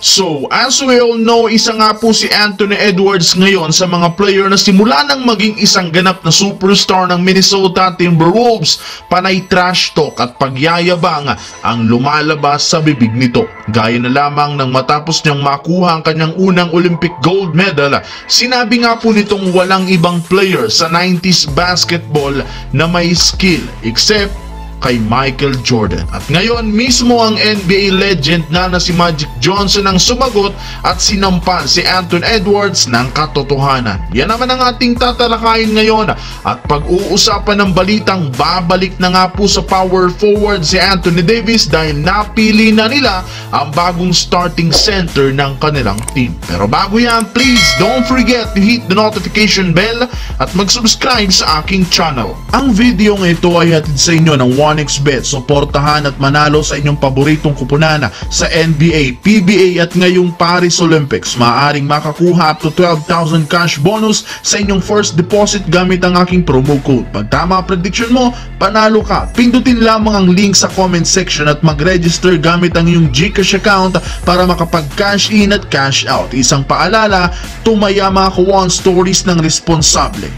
So, as we all know, isa nga po si Anthony Edwards ngayon sa mga player na simula nang maging isang ganap na superstar ng Minnesota Timberwolves. Panay trash talk at pagyayabang ang lumalabas sa bibig nito. Gaya na lamang nang matapos niyang makuha ang kanyang unang Olympic gold medal, sinabi nga po nitong walang ibang player sa 90s basketball na may skill except kay Michael Jordan. At ngayon mismo ang NBA legend na si Magic Johnson ang sumagot at sinampan si Anthony Edwards ng katotohanan. Yan naman ang ating tatalakayin ngayon at pag-uusapan ng balitang babalik na nga po sa power forward si Anthony Davis dahil napili na nila ang bagong starting center ng kanilang team. Pero bago yan, please don't forget to hit the notification bell at mag-subscribe sa aking channel. Ang video ng ito ay hatid sa inyo ng 1xBet. Suportahan at manalo sa inyong paboritong kupunan sa NBA, PBA at ngayong Paris Olympics. Maaaring makakuha up to 12,000 cash bonus sa inyong first deposit gamit ang aking promo code. Pag tama ang prediction mo, panalo ka. Pindutin lamang ang link sa comment section at mag-register gamit ang iyong GCash account para makapag-cash in at cash out. Isang paalala, tumaya mga Kawan Stories ng responsable.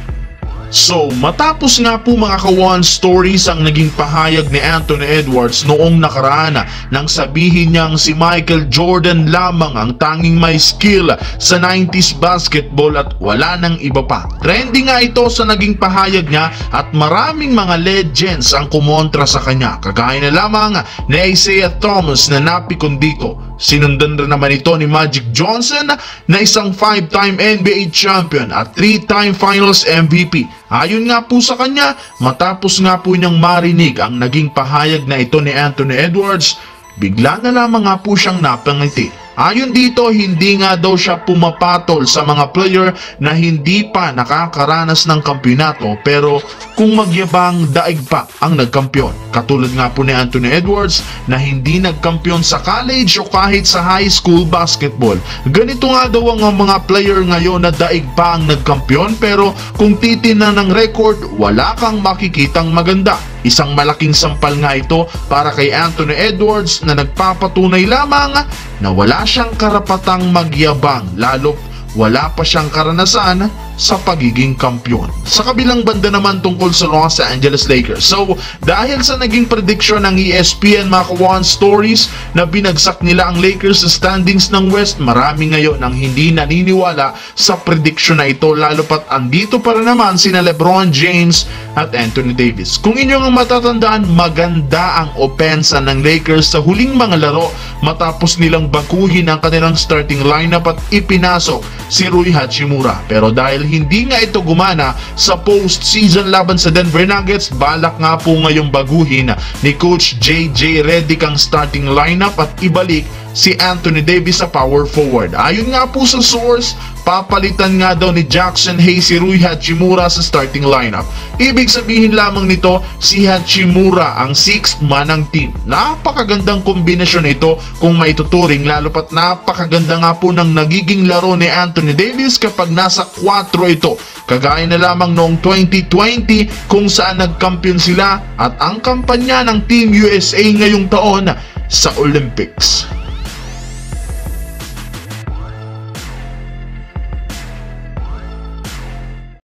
So, matapos nga po mga Kawan Stories ang naging pahayag ni Anthony Edwards noong nakaraan nang sabihin niyang si Michael Jordan lamang ang tanging may skill sa 90s basketball at wala nang iba pa. Trending nga ito sa naging pahayag niya at maraming mga legends ang kumontra sa kanya. Kagaya na lamang ni Isaiah Thomas na napikon dito. Sinundan rin naman ito ni Magic Johnson na isang 5-time NBA champion at 3-time Finals MVP. Ayon nga po sa kanya, matapos nga po niyang marinig ang naging pahayag na ito ni Anthony Edwards, bigla na lamang nga po siyang napangiti. Ayon dito, hindi nga daw siya pumapatol sa mga player na hindi pa nakakaranas ng kampyonato pero kung magyabang daig pa ang nagkampiyon. Katulad nga po ni Anthony Edwards na hindi nagkampiyon sa college o kahit sa high school basketball. Ganito nga daw ang mga player ngayon na daig pa ang nagkampiyon pero kung titingnan ng record, wala kang makikitang maganda. Isang malaking sampal nga ito para kay Anthony Edwards na nagpapatunay lamang na wala siyang karapatang magyabang lalo wala pa siyang karanasan sa pagiging kampiyon. Sa kabilang banda naman tungkol sa Los Angeles Lakers. So, dahil sa naging prediction ng ESPN mga Kawan Stories na binagsak nila ang Lakers sa standings ng West, marami ngayon ang hindi naniniwala sa prediction na ito lalo pat andito para naman sina LeBron James at Anthony Davis. Kung inyong matatandaan, maganda ang opensa ng Lakers sa huling mga laro matapos nilang baguhin ang kanilang starting lineup at ipinasok si Rui Hachimura. Pero dahil hindi nga ito gumana sa postseason laban sa Denver Nuggets, balak nga po ngayong baguhin ni Coach JJ Redick ang starting lineup at ibalik si Anthony Davis sa power forward. Ayon nga po sa source, papalitan nga daw ni Jackson Hayes si Rui Hachimura sa starting lineup. Ibig sabihin lamang nito, si Hachimura ang 6th man ng team. Napakagandang kombinasyon ito kung maituturing lalo pat napakaganda nga po ng nagiging laro ni Anthony Davis kapag nasa 4 ito. Kagaya na lamang noong 2020 kung saan nagkampiyon sila at ang kampanya ng Team USA ngayong taon sa Olympics.